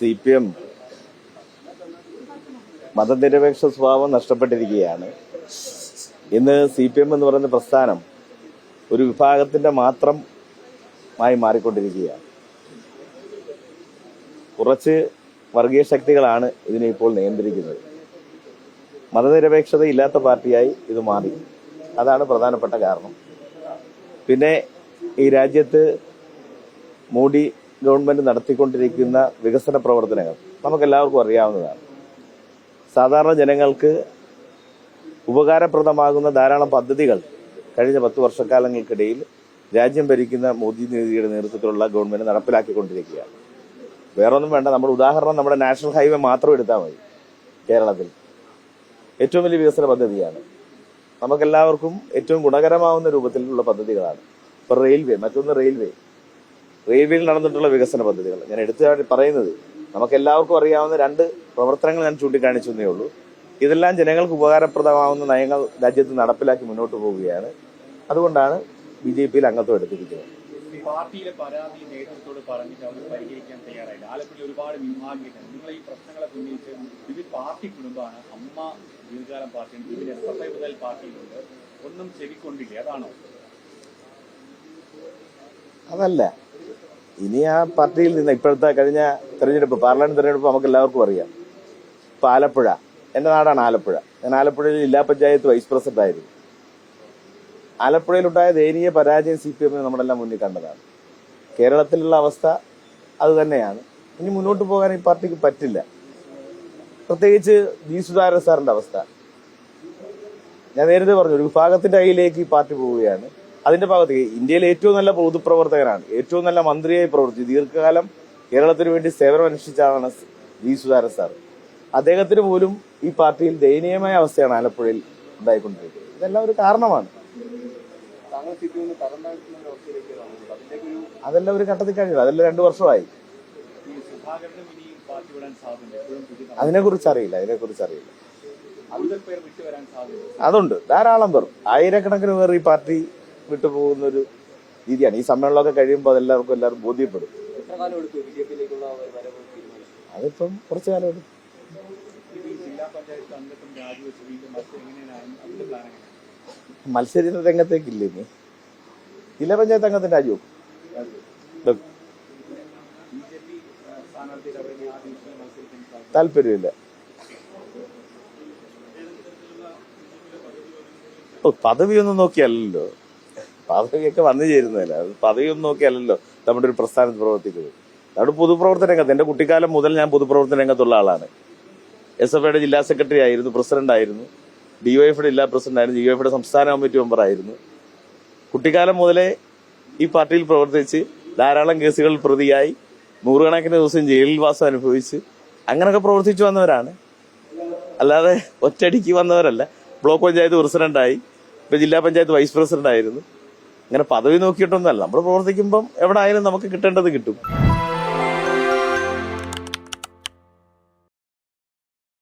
CPM മതനിരപേക്ഷ സ്വഭാവം നഷ്ടപ്പെട്ടിരിക്കുകയാണ്. ഇന്ന് CPM എന്ന് പറയുന്ന പ്രസ്ഥാനം ഒരു വിഭാഗത്തിന്റെ മാത്രമായി മാറിക്കൊണ്ടിരിക്കുകയാണ്. കുറച്ച് വർഗീയ ശക്തികളാണ് ഇതിനെ ഇപ്പോൾ നിയന്ത്രിക്കുന്നത്. മതനിരപേക്ഷത ഇല്ലാത്ത പാർട്ടിയായി ഇത് മാറി. അതാണ് പ്രധാനപ്പെട്ട കാരണം. പിന്നെ ഈ രാജ്യത്ത് മോഡി ഗവൺമെന്റ് നടത്തിക്കൊണ്ടിരിക്കുന്ന വികസന പ്രവർത്തനങ്ങൾ നമുക്കെല്ലാവർക്കും അറിയാവുന്നതാണ്. സാധാരണ ജനങ്ങൾക്ക് ഉപകാരപ്രദമാകുന്ന ധാരാളം പദ്ധതികൾ കഴിഞ്ഞ 10 വർഷക്കാലങ്ങൾക്കിടയിൽ രാജ്യം ഭരിക്കുന്ന മോദിയുടെ നേതൃത്വത്തിലുള്ള ഗവൺമെന്റ് നടപ്പിലാക്കിക്കൊണ്ടിരിക്കുകയാണ്. വേറൊന്നും വേണ്ട, നമ്മുടെ ഉദാഹരണം നമ്മുടെ നാഷണൽ ഹൈവേ മാത്രം എടുത്താൽ മതി. കേരളത്തിൽ ഏറ്റവും വലിയ വികസന പദ്ധതിയാണ്. നമുക്കെല്ലാവർക്കും ഏറ്റവും ഗുണകരമാവുന്ന രൂപത്തിലുള്ള പദ്ധതികളാണ്. ഇപ്പൊ റെയിൽവേ, മറ്റൊന്ന് റെയിൽവേയിൽ നടന്നിട്ടുള്ള വികസന പദ്ധതികൾ ഞാൻ എടുത്തു പറയുന്നത്. നമുക്കെല്ലാവർക്കും അറിയാവുന്ന 2 പ്രവർത്തനങ്ങൾ ഞാൻ ചൂണ്ടിക്കാണിച്ചെന്നേ ഉള്ളൂ. ഇതെല്ലാം ജനങ്ങൾക്ക് ഉപകാരപ്രദമാവുന്ന നയങ്ങൾ രാജ്യത്ത് നടപ്പിലാക്കി മുന്നോട്ട് പോവുകയാണ്. അതുകൊണ്ടാണ് BJPയിൽ അംഗത്വം എടുത്തിരിക്കുന്നത്. പാർട്ടിയിലെ പരാതി നേതൃത്വത്തോട് പറഞ്ഞിട്ട് അവർ പരിഹരിക്കാൻ തയ്യാറായില്ല. ആലപ്പുഴയിൽ ഒരുപാട് വിഭാഗീയത. നിങ്ങൾ ഈ പ്രശ്നങ്ങളെ ഉന്നയിച്ച് വിവിധ പാർട്ടി കുടുംബമാണ്. അമ്മ ദീർഘകാലം പാർട്ടിയുണ്ട്, വിവിധ SFI മുതൽ പാർട്ടിയിലുണ്ട്. ഒന്നും ചെവിക്കൊണ്ടില്ലേ? അതാണോ? അതല്ല, ഇനി ആ പാർട്ടിയിൽ നിന്ന് ഇപ്പോഴത്തെ കഴിഞ്ഞ തെരഞ്ഞെടുപ്പ്, പാർലമെന്റ് തെരഞ്ഞെടുപ്പ് നമുക്ക് എല്ലാവർക്കും അറിയാം. ഇപ്പൊ ആലപ്പുഴ, എന്റെ നാടാണ് ആലപ്പുഴ. ഞാൻ ആലപ്പുഴയിൽ ജില്ലാ പഞ്ചായത്ത് വൈസ് പ്രസിഡന്റ് ആയിരുന്നു. ആലപ്പുഴയിലുണ്ടായ ദയനീയ പരാജയം CPM നമ്മളെല്ലാം മുന്നിൽ കണ്ടതാണ്. കേരളത്തിലുള്ള അവസ്ഥ അത് തന്നെയാണ്. ഇനി മുന്നോട്ട് പോകാൻ ഈ പാർട്ടിക്ക് പറ്റില്ല. പ്രത്യേകിച്ച് സുധാകരൻ സാറിന്റെ അവസ്ഥ ഞാൻ നേരത്തെ പറഞ്ഞു. ഒരു വിഭാഗത്തിന്റെ കയ്യിലേക്ക് ഈ പാർട്ടി പോവുകയാണ്. അതിന്റെ ഭാഗത്തേക്ക് ഇന്ത്യയിലെ ഏറ്റവും നല്ല പൊതുപ്രവർത്തകനാണ്, ഏറ്റവും നല്ല മന്ത്രിയായി പ്രവർത്തിച്ചു ദീർഘകാലം കേരളത്തിന് വേണ്ടി സേവനം അനുഷ്ഠിച്ച ആളാണ് സുധാകരൻ സാർ. അദ്ദേഹത്തിന് പോലും ഈ പാർട്ടിയിൽ ദയനീയമായ അവസ്ഥയാണ് ആലപ്പുഴയിൽ ഉണ്ടായിക്കൊണ്ടിരിക്കുന്നത്. ഇതെല്ലാം ഒരു കാരണമാണ്. അതെല്ലാം ഒരു ഘട്ടത്തിൽ കഴിഞ്ഞു. അതെല്ലാം 2 വർഷമായി. അതിനെക്കുറിച്ച് അറിയില്ല. അതുണ്ട്, ധാരാളം പേർ, ആയിരക്കണക്കിന് പേർ ഈ പാർട്ടി വിട്ടുപോകുന്ന ഒരു രീതിയാണ്. ഈ സമ്മേളനമൊക്കെ കഴിയുമ്പോൾ എല്ലാവരും ബോധ്യപ്പെടും. അതിപ്പം കുറച്ചു കാലം എടുക്കും. മത്സര രംഗത്തേക്കില്ലേ? ഇനി ജില്ലാ പഞ്ചായത്ത് അംഗത്തിന്റെ രാജിവെക്കും. താല്പര്യമില്ല. പദവിയൊന്നും നോക്കിയല്ലോ, പദവിയൊക്കെ വന്നു ചേരുന്നതല്ല. പദവിയൊന്നും നോക്കിയല്ലോ നമ്മുടെ ഒരു പ്രസ്ഥാനത്ത് പ്രവർത്തിക്കുന്നത്. നമ്മുടെ പൊതുപ്രവർത്തന രംഗത്ത്, എന്റെ കുട്ടിക്കാലം മുതൽ ഞാൻ പൊതുപ്രവർത്തന രംഗത്തുള്ള ആളാണ്. SFIയുടെ ജില്ലാ സെക്രട്ടറി ആയിരുന്നു, പ്രസിഡന്റ് ആയിരുന്നു, DYFയുടെ ജില്ലാ പ്രസിഡന്റ് ആയിരുന്നു, DYFയുടെ സംസ്ഥാന കമ്മിറ്റി മെമ്പർ ആയിരുന്നു. കുട്ടിക്കാലം മുതലേ ഈ പാർട്ടിയിൽ പ്രവർത്തിച്ച് ധാരാളം കേസുകളിൽ പ്രതിയായി 100 കണക്കിന് ദിവസം ജയിലിൽ വാസം അനുഭവിച്ച് അങ്ങനെയൊക്കെ പ്രവർത്തിച്ചു വന്നവരാണ്. അല്ലാതെ ഒറ്റയടിക്ക് വന്നവരല്ല. ബ്ലോക്ക് പഞ്ചായത്ത് പ്രസിഡന്റായി, ഇപ്പൊ ജില്ലാ പഞ്ചായത്ത് വൈസ് പ്രസിഡന്റ് ആയിരുന്നു. അങ്ങനെ പദവി നോക്കിയിട്ടൊന്നുമല്ല. നമ്മൾ പ്രവർത്തിക്കുമ്പം എവിടെ ആയാലും നമുക്ക് കിട്ടേണ്ടത് കിട്ടും.